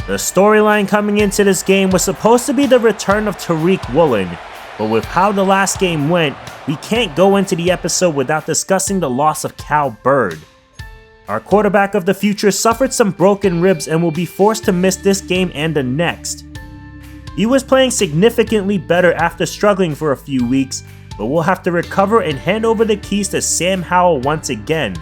The storyline coming into this game was supposed to be the return of Tariq Woolen, but with how the last game went, we can't go into the episode without discussing the loss of Cal Bird. Our quarterback of the future suffered some broken ribs and will be forced to miss this game and the next. He was playing significantly better after struggling for a few weeks, but will have to recover and hand over the keys to Sam Howell once again.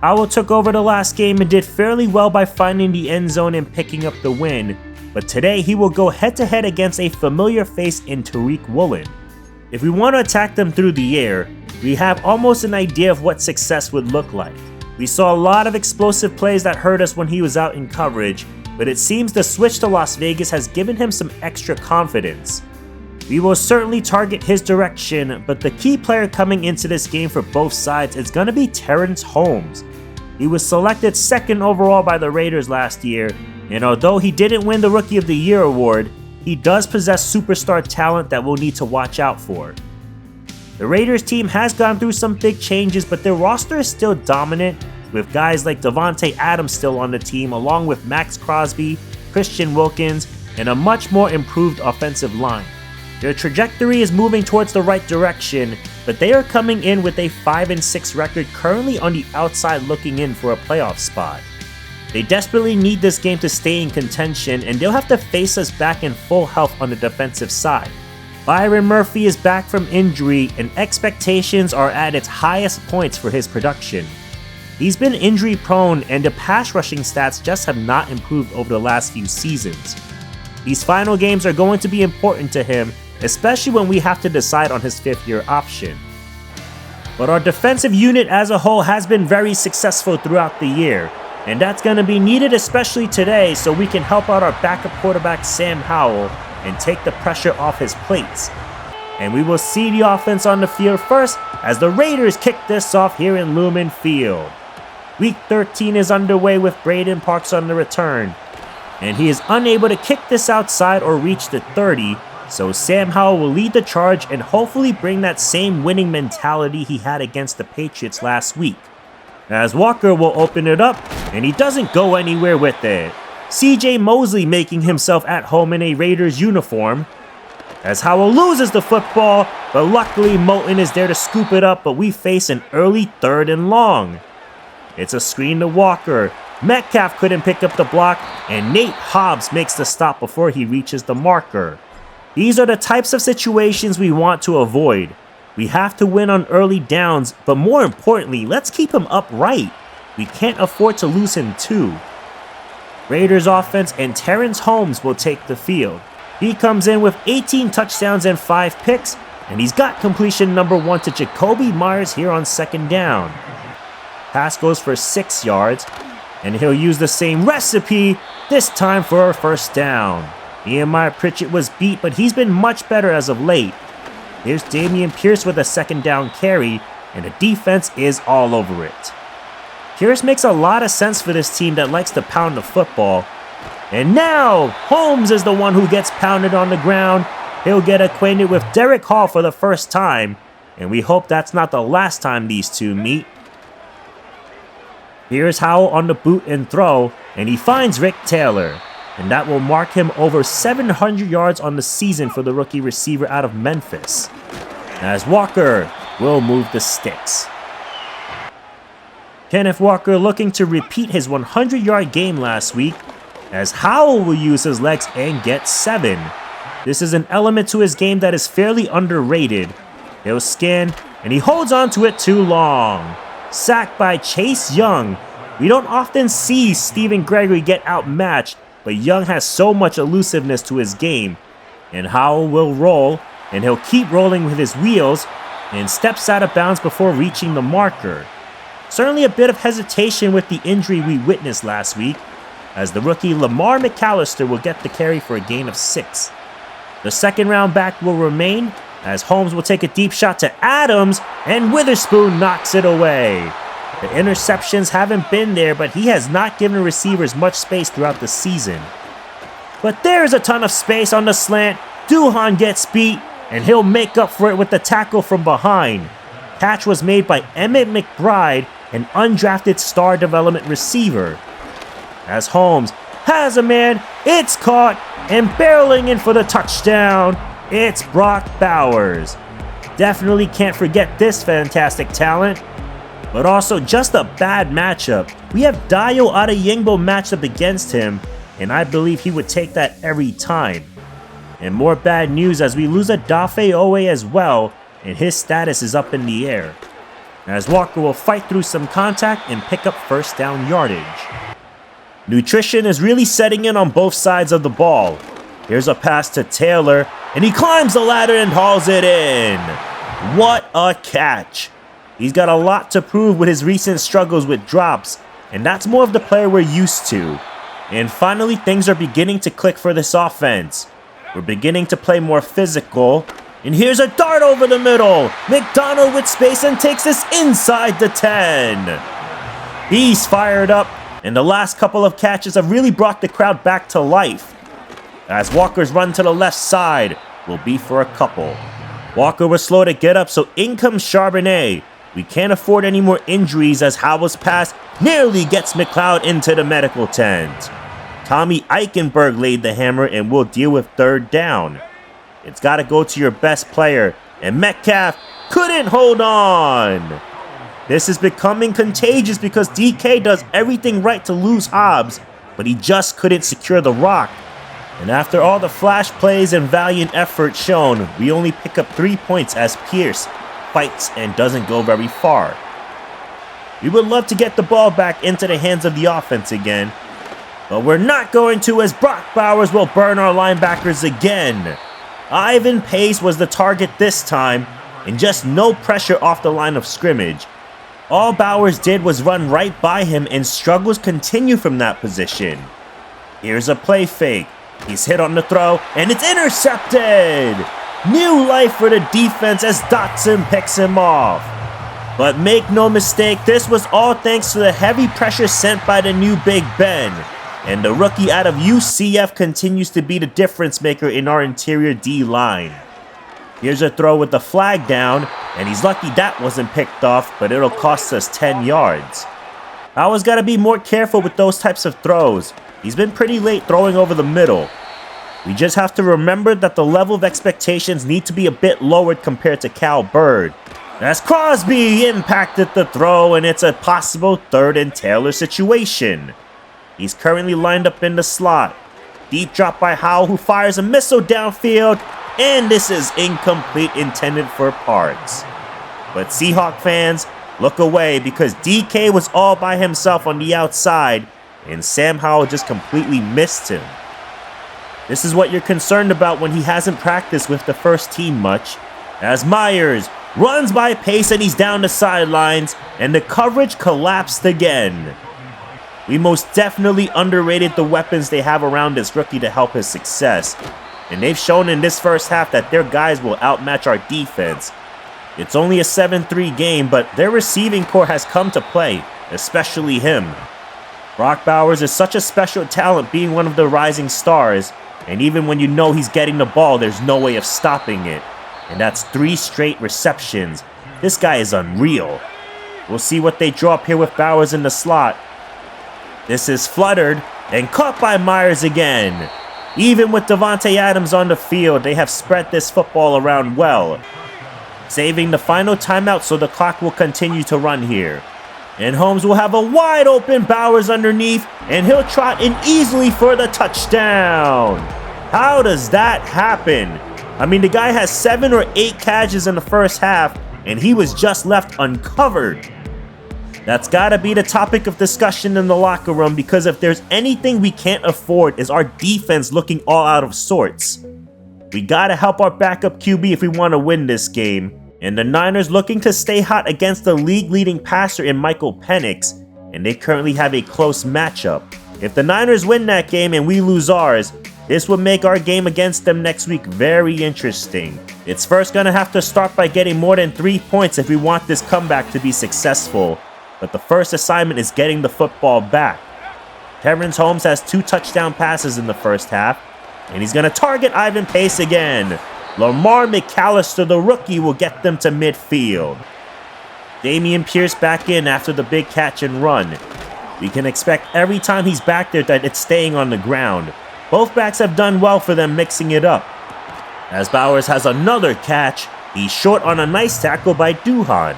Howell took over the last game and did fairly well by finding the end zone and picking up the win, but today he will go head to head against a familiar face in Tariq Woolen. If we want to attack them through the air, we have almost an idea of what success would look like. We saw a lot of explosive plays that hurt us when he was out in coverage, but it seems the switch to Las Vegas has given him some extra confidence. We will certainly target his direction, but the key player coming into this game for both sides is going to be Terrence Holmes. He was selected 2nd overall by the Raiders last year, and although he didn't win the Rookie of the Year award, he does possess superstar talent that we'll need to watch out for. The Raiders team has gone through some big changes, but their roster is still dominant, with guys like Devontae Adams still on the team, along with Max Crosby, Christian Wilkins, and a much more improved offensive line. Their trajectory is moving towards the right direction, but they are coming in with a 5-6 record, currently on the outside looking in for a playoff spot. They desperately need this game to stay in contention, and they'll have to face us back in full health on the defensive side. Byron Murphy is back from injury, and expectations are at its highest points for his production. He's been injury prone, and the pass rushing stats just have not improved over the last few seasons. These final games are going to be important to him, especially when we have to decide on his 5th-year option. But our defensive unit as a whole has been very successful throughout the year, and that's going to be needed especially today so we can help out our backup quarterback Sam Howell and take the pressure off his plates. And we will see the offense on the field first as the Raiders kick this off here in Lumen Field. Week 13 is underway with Braden Parks on the return, and he is unable to kick this outside or reach the 30, so Sam Howell will lead the charge and hopefully bring that same winning mentality he had against the Patriots last week. As Walker will open it up, and he doesn't go anywhere with it. CJ Mosley making himself at home in a Raiders uniform. As Howell loses the football, but luckily Moulton is there to scoop it up, but we face an early 3rd and long. It's a screen to Walker. Metcalf couldn't pick up the block, and Nate Hobbs makes the stop before he reaches the marker. These are the types of situations we want to avoid. We have to win on early downs, but more importantly, let's keep him upright. We can't afford to lose him too. Raiders offense and Terrence Holmes will take the field. He comes in with 18 touchdowns and 5 picks, and he's got completion number 1 to Jacoby Myers here on 2nd down. Pass goes for 6 yards, and he'll use the same recipe, this time for a 1st down. Nehemiah Pritchett was beat, but he's been much better as of late. Here's Damian Pierce with a 2nd down carry, and the defense is all over it. Pierce makes a lot of sense for this team that likes to pound the football. And now, Holmes is the one who gets pounded on the ground. He'll get acquainted with Derek Hall for the first time, and we hope that's not the last time these two meet. Here's Howell on the boot and throw, and he finds Rick Taylor, and that will mark him over 700 yards on the season for the rookie receiver out of Memphis. As Walker will move the sticks. Kenneth Walker looking to repeat his 100-yard game last week, as Howell will use his legs and get 7. This is an element to his game that is fairly underrated. He'll scan, and he holds on to it too long. Sacked by Chase Young. We don't often see Stephen Gregory get outmatched, but Young has so much elusiveness to his game. And Howell will roll, and he'll keep rolling with his wheels, and steps out of bounds before reaching the marker. Certainly a bit of hesitation with the injury we witnessed last week, as the rookie Lamar McAllister will get the carry for a gain of 6. The 2nd round back will remain, as Holmes will take a deep shot to Adams, and Witherspoon knocks it away. The interceptions haven't been there, but he has not given receivers much space throughout the season. But there's a ton of space on the slant. Duhan gets beat, and he'll make up for it with the tackle from behind. Catch was made by Emmett McBride, an undrafted star development receiver. As Holmes has a man, it's caught, and barreling in for the touchdown, it's Brock Bowers. Definitely can't forget this fantastic talent. But also just a bad matchup. We have Dayo Adeyingbo matched up against him, and I believe he would take that every time. And more bad news as we lose a Dafe Owe as well, and his status is up in the air. As Walker will fight through some contact and pick up first down yardage. Nutrition is really setting in on both sides of the ball. Here's a pass to Taylor, and he climbs the ladder and hauls it in. What a catch! He's got a lot to prove with his recent struggles with drops, and that's more of the player we're used to. And finally, things are beginning to click for this offense. We're beginning to play more physical, and here's a dart over the middle. McDonald with space and takes this inside the 10. He's fired up, and the last couple of catches have really brought the crowd back to life. As Walker's run to the left side will be for a couple. Walker was slow to get up, so in comes Charbonnet. We can't afford any more injuries as Howell's pass nearly gets McLeod into the medical tent. Tommy Eichenberg laid the hammer and will deal with third down. It's got to go to your best player, and Metcalf couldn't hold on. This is becoming contagious because DK does everything right to lose Hobbs, but he just couldn't secure the rock. And after all the flash plays and valiant effort shown, we only pick up 3 points as Pierce fights and doesn't go very far. We would love to get the ball back into the hands of the offense again, but we're not going to as Brock Bowers will burn our linebackers again. Ivan Pace was the target this time, and just no pressure off the line of scrimmage. All Bowers did was run right by him, and struggles continue from that position. Here's a play fake. He's hit on the throw, and it's intercepted! New life for the defense as Dotson picks him off. But make no mistake, this was all thanks to the heavy pressure sent by the new Big Ben. And the rookie out of UCF continues to be the difference maker in our interior D-line. Here's a throw with the flag down, and he's lucky that wasn't picked off, but it'll cost us 10 yards. Howell's got to be more careful with those types of throws. He's been pretty late throwing over the middle. We just have to remember that the level of expectations need to be a bit lowered compared to Cal Bird. As Crosby impacted the throw, and it's a possible third and Taylor situation. He's currently lined up in the slot. Deep drop by Howell, who fires a missile downfield, and this is incomplete, intended for Parks. But Seahawk fans, look away because DK was all by himself on the outside, and Sam Howell just completely missed him. This is what you're concerned about when he hasn't practiced with the first team much, as Myers runs by Pace and he's down the sidelines, and the coverage collapsed again. We most definitely underrated the weapons they have around this rookie to help his success, and they've shown in this first half that their guys will outmatch our defense. It's only a 7-3 game, but their receiving core has come to play, especially him. Brock Bowers is such a special talent, being one of the rising stars, and even when you know he's getting the ball, there's no way of stopping it. And that's 3 straight receptions. This guy is unreal. We'll see what they draw up here with Bowers in the slot. This is fluttered and caught by Myers again. Even with Devontae Adams on the field, they have spread this football around well, saving the final timeout so the clock will continue to run here. And Holmes will have a wide open Bowers underneath, and he'll trot in easily for the touchdown. How does that happen? I mean, the guy has 7 or 8 catches in the first half, and he was just left uncovered. That's gotta be the topic of discussion in the locker room, because if there's anything we can't afford is our defense looking all out of sorts. We gotta help our backup QB if we want to win this game. And the Niners looking to stay hot against the league-leading passer in Michael Penix, and they currently have a close matchup. If the Niners win that game and we lose ours, this would make our game against them next week very interesting. It's first gonna have to start by getting more than 3 points if we want this comeback to be successful. But the first assignment is getting the football back. Terrence Holmes has 2 touchdown passes in the first half, and he's gonna target Ivan Pace again. Lamar McAllister, the rookie, will get them to midfield. Dameon Pierce back in after the big catch and run. We can expect every time he's back there that it's staying on the ground. Both backs have done well for them mixing it up. As Bowers has another catch, he's short on a nice tackle by Duhan.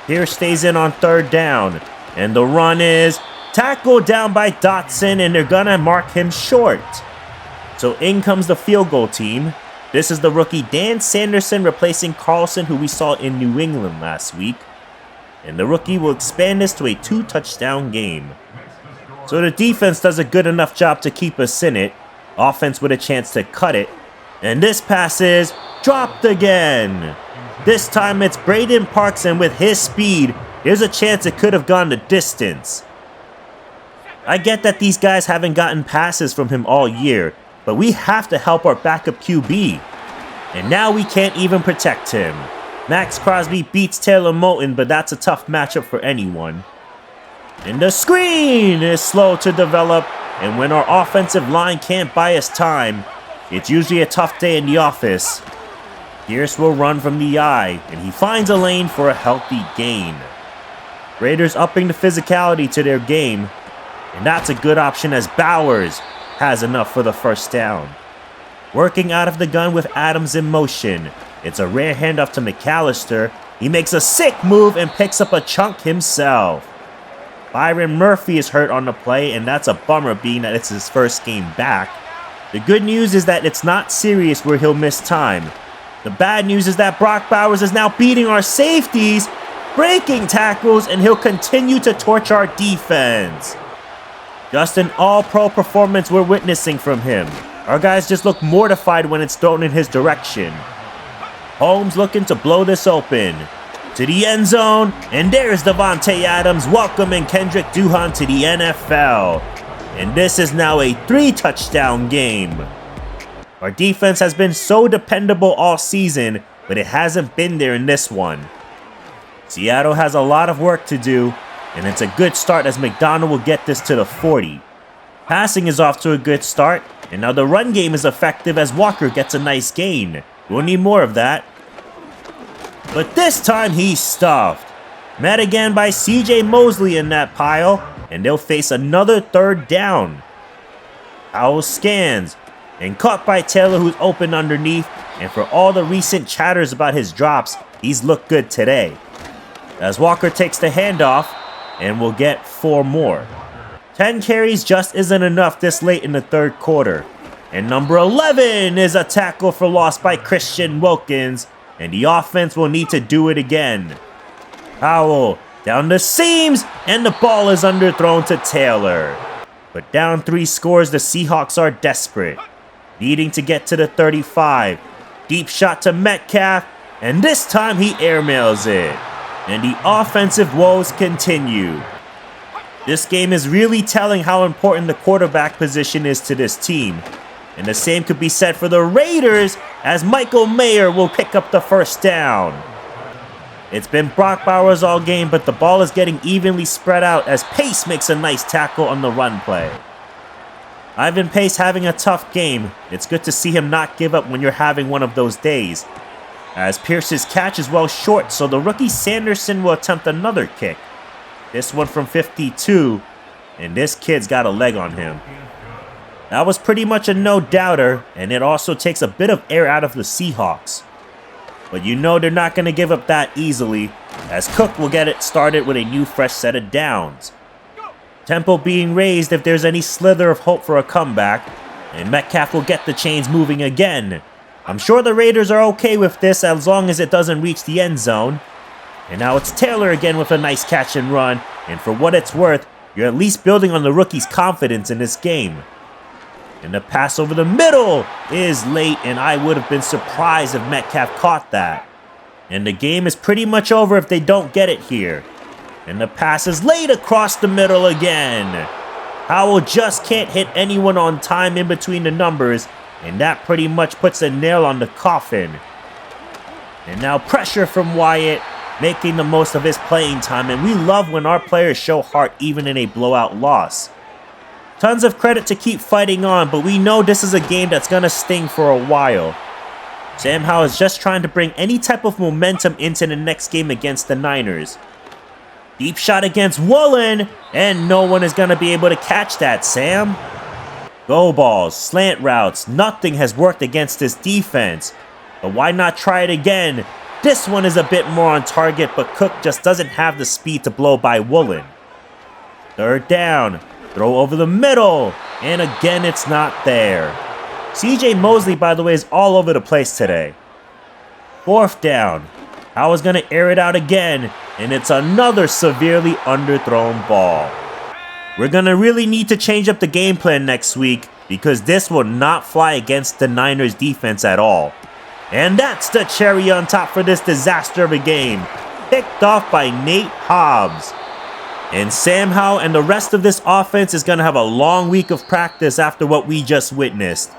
Pierce stays in on third down, and the run is tackled down by Dotson, and they're gonna mark him short. So in comes the field goal team. This is the rookie Dan Sanderson replacing Carlson, who we saw in New England last week. And the rookie will expand this to a 2-touchdown game. So the defense does a good enough job to keep us in it. Offense with a chance to cut it. And this pass is dropped again. This time it's Braden Parks, and with his speed, there's a chance it could have gone the distance. I get that these guys haven't gotten passes from him all year, but we have to help our backup QB. And now we can't even protect him. Max Crosby beats Taylor Moton, but that's a tough matchup for anyone. And the screen is slow to develop, and when our offensive line can't buy us time, it's usually a tough day in the office. Pierce will run from the eye, and he finds a lane for a healthy gain. Raiders upping the physicality to their game, and that's a good option as Bowers has enough for the first down. Working out of the gun with Adams in motion. It's a rare handoff to McAllister. He makes a sick move and picks up a chunk himself. Byron Murphy is hurt on the play, and that's a bummer being that it's his first game back. The good news is that it's not serious where he'll miss time. The bad news is that Brock Bowers is now beating our safeties, breaking tackles, and he'll continue to torch our defense. Just an all-pro performance we're witnessing from him. Our guys just look mortified when it's thrown in his direction. Holmes looking to blow this open. To the end zone, and there's Davante Adams welcoming Kendrick Duhan to the NFL. And this is now a 3-touchdown game. Our defense has been so dependable all season, but it hasn't been there in this one. Seattle has a lot of work to do, and it's a good start as McDonald will get this to the 40. Passing is off to a good start, and now the run game is effective as Walker gets a nice gain. We'll need more of that. But this time he's stuffed. Met again by CJ Mosley in that pile, and they'll face another third down. Howell scans, and caught by Taylor, who's open underneath, and for all the recent chatters about his drops, he's looked good today. As Walker takes the handoff, and will get 4 more. 10 carries just isn't enough this late in the third quarter. And number 11 is a tackle for loss by Christian Wilkins, and the offense will need to do it again. Howell down the seams, and the ball is underthrown to Taylor. But down 3 scores, the Seahawks are desperate, needing to get to the 35. Deep shot to Metcalf, and this time he airmails it. And the offensive woes continue. This game is really telling how important the quarterback position is to this team. And the same could be said for the Raiders, as Michael Mayer will pick up the first down. It's been Brock Bowers all game, but the ball is getting evenly spread out as Pace makes a nice tackle on the run play. Ivan Pace having a tough game. It's good to see him not give up when you're having one of those days. As Pierce's catch is well short, so the rookie Sanderson will attempt another kick. This one from 52, and this kid's got a leg on him. That was pretty much a no-doubter, and it also takes a bit of air out of the Seahawks. But you know they're not going to give up that easily, as Cook will get it started with a new fresh set of downs. Tempo being raised if there's any slither of hope for a comeback, and Metcalf will get the chains moving again. I'm sure the Raiders are okay with this as long as it doesn't reach the end zone. And now it's Taylor again with a nice catch and run, and for what it's worth, you're at least building on the rookie's confidence in this game. And the pass over the middle is late, and I would have been surprised if Metcalf caught that. And the game is pretty much over if they don't get it here. And the pass is late across the middle again. Howell just can't hit anyone on time in between the numbers, and that pretty much puts a nail on the coffin. And now pressure from Wyatt, making the most of his playing time, and we love when our players show heart even in a blowout loss. Tons of credit to keep fighting on, but we know this is a game that's going to sting for a while. Sam Howell is just trying to bring any type of momentum into the next game against the Niners. Deep shot against Woolen, and no one is going to be able to catch that, Sam. Go balls, slant routes, nothing has worked against this defense. But why not try it again? This one is a bit more on target, but Cook just doesn't have the speed to blow by Woolen. Third down, throw over the middle, and again it's not there. CJ Mosley, by the way, is all over the place today. Fourth down, I was going to air it out again, and it's another severely underthrown ball. We're going to really need to change up the game plan next week because this will not fly against the Niners defense at all. And that's the cherry on top for this disaster of a game, picked off by Nate Hobbs. And Sam Howell and the rest of this offense is going to have a long week of practice after what we just witnessed.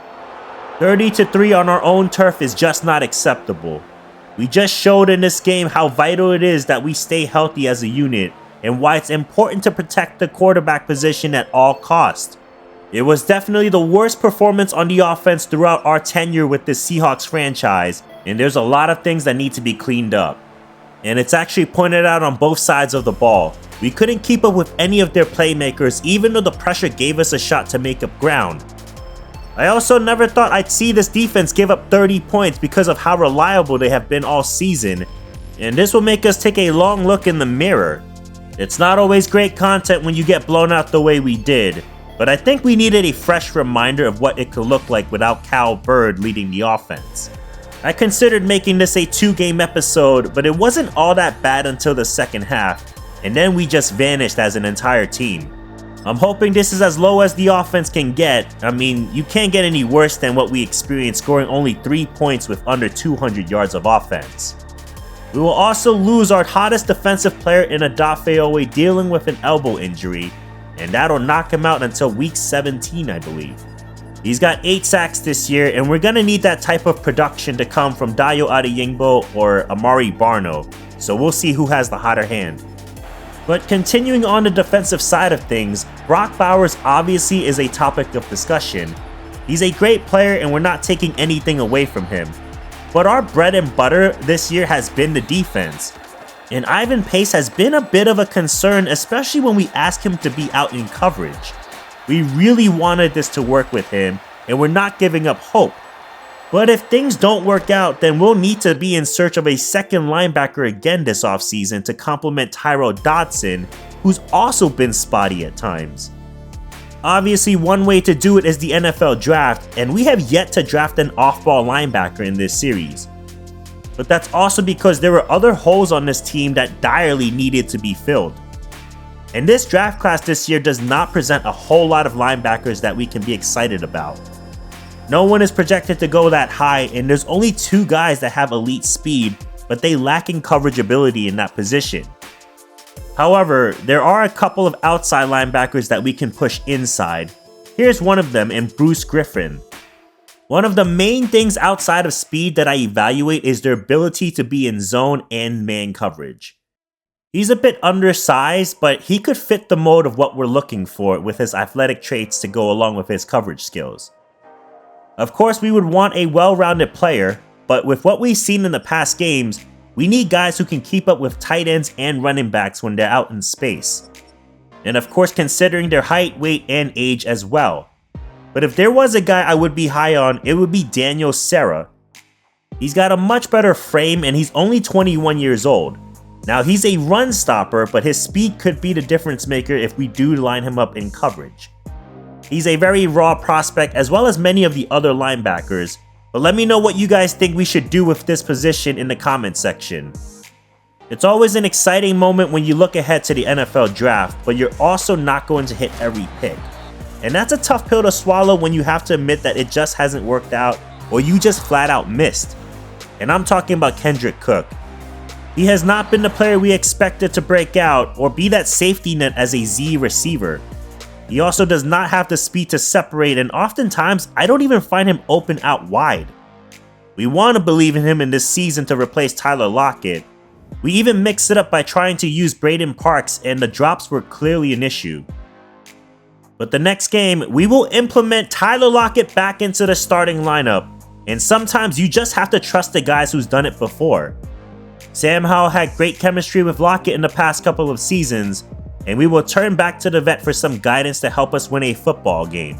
30-3 on our own turf is just not acceptable. We just showed in this game how vital it is that we stay healthy as a unit and why it's important to protect the quarterback position at all costs. It was definitely the worst performance on the offense throughout our tenure with the Seahawks franchise, and there's a lot of things that need to be cleaned up. And it's actually pointed out on both sides of the ball. We couldn't keep up with any of their playmakers even though the pressure gave us a shot to make up ground. I also never thought I'd see this defense give up 30 points because of how reliable they have been all season, and this will make us take a long look in the mirror. It's not always great content when you get blown out the way we did, but I think we needed a fresh reminder of what it could look like without Cal Bird leading the offense. I considered making this a 2-game episode, but it wasn't all that bad until the second half, and then we just vanished as an entire team. I'm hoping this is as low as the offense can get. I mean, you can't get any worse than what we experienced, scoring only 3 points with under 200 yards of offense. We will also lose our hottest defensive player in Odafe Owe dealing with an elbow injury, and that'll knock him out until week 17, I believe. He's got 8 sacks this year, and we're gonna need that type of production to come from Dayo Adeyingbo or Amari Barno, so we'll see who has the hotter hand. But continuing on the defensive side of things, Brock Bowers obviously is a topic of discussion. He's a great player and we're not taking anything away from him. But our bread and butter this year has been the defense. And Ivan Pace has been a bit of a concern, especially when we ask him to be out in coverage. We really wanted this to work with him, and we're not giving up hope. But if things don't work out, then we'll need to be in search of a second linebacker again this offseason to complement Tyrell Dodson, who's also been spotty at times. Obviously, one way to do it is the NFL draft, and we have yet to draft an off-ball linebacker in this series. But that's also because there were other holes on this team that direly needed to be filled. And this draft class this year does not present a whole lot of linebackers that we can be excited about. No one is projected to go that high, and there's only 2 guys that have elite speed, but they lack in coverage ability in that position. However, there are a couple of outside linebackers that we can push inside. Here's one of them in Bruce Griffin. One of the main things outside of speed that I evaluate is their ability to be in zone and man coverage. He's a bit undersized, but he could fit the mold of what we're looking for with his athletic traits to go along with his coverage skills. Of course, we would want a well-rounded player, but with what we've seen in the past games, we need guys who can keep up with tight ends and running backs when they're out in space. And of course, considering their height, weight, and age as well. But if there was a guy I would be high on, it would be Daniel Serra. He's got a much better frame and he's only 21 years old. Now he's a run stopper, but his speed could be the difference maker if we do line him up in coverage. He's a very raw prospect as well as many of the other linebackers, but let me know what you guys think we should do with this position in the comment section. It's always an exciting moment when you look ahead to the NFL draft, but you're also not going to hit every pick. And that's a tough pill to swallow when you have to admit that it just hasn't worked out or you just flat out missed. And I'm talking about Kendrick Cook. He has not been the player we expected to break out or be that safety net as a Z receiver. He also does not have the speed to separate, and oftentimes I don't even find him open out wide. We want to believe in him in this season to replace Tyler Lockett. We even mixed it up by trying to use Braden Parks, and the drops were clearly an issue. But the next game, we will implement Tyler Lockett back into the starting lineup, and sometimes you just have to trust the guys who's done it before. Sam Howell had great chemistry with Lockett in the past couple of seasons, and we will turn back to the vet for some guidance to help us win a football game.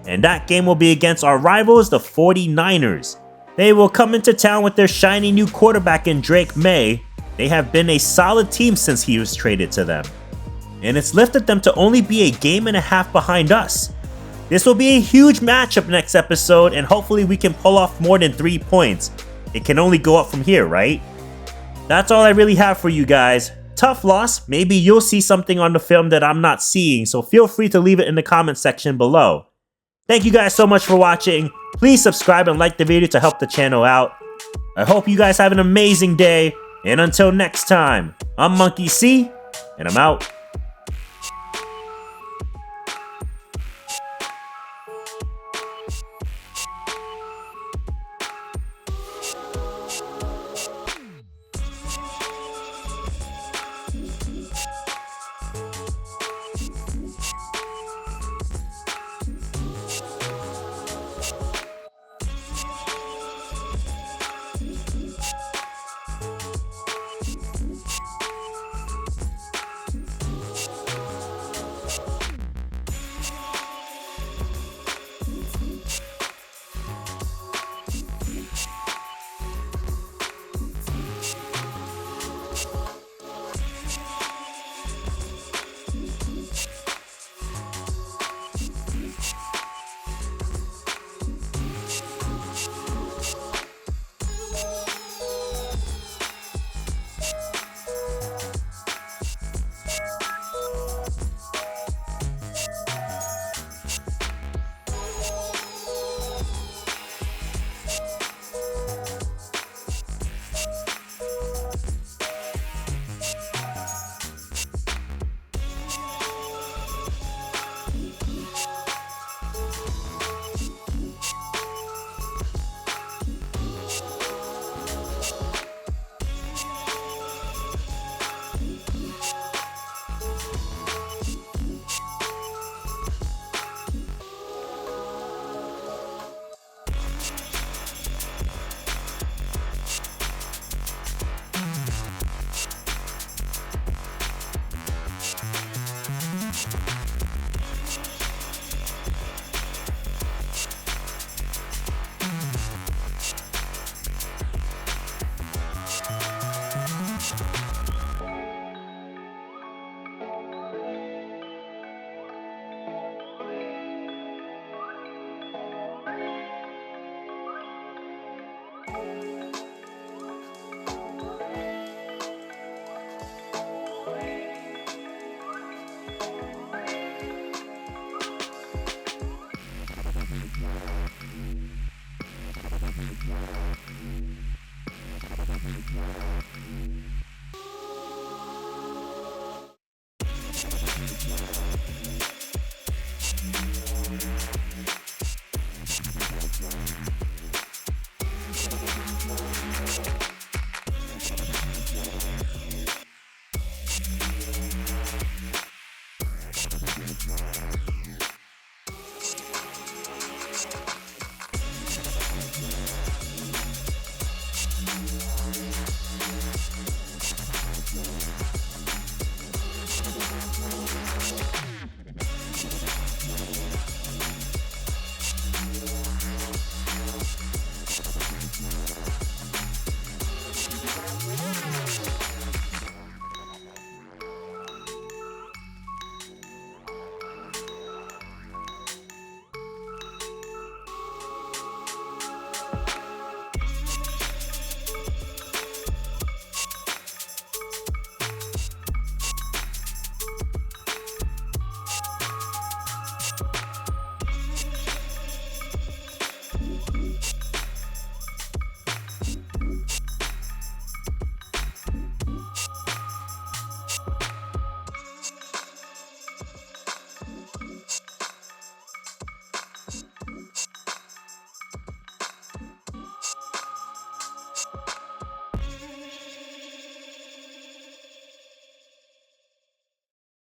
And that game will be against our rivals, the 49ers. They will come into town with their shiny new quarterback in Drake May. They have been a solid team since he was traded to them. And it's lifted them to only be a game and a half behind us. This will be a huge matchup next episode, and hopefully we can pull off more than 3 points. It can only go up from here, right? That's all I really have for you guys. Tough loss, maybe you'll see something on the film that I'm not seeing, so feel free to leave it in the comment section below. Thank you guys so much for watching. Please subscribe and like the video to help the channel out. I hope you guys have an amazing day, and until next time, I'm MonkieC, and I'm out.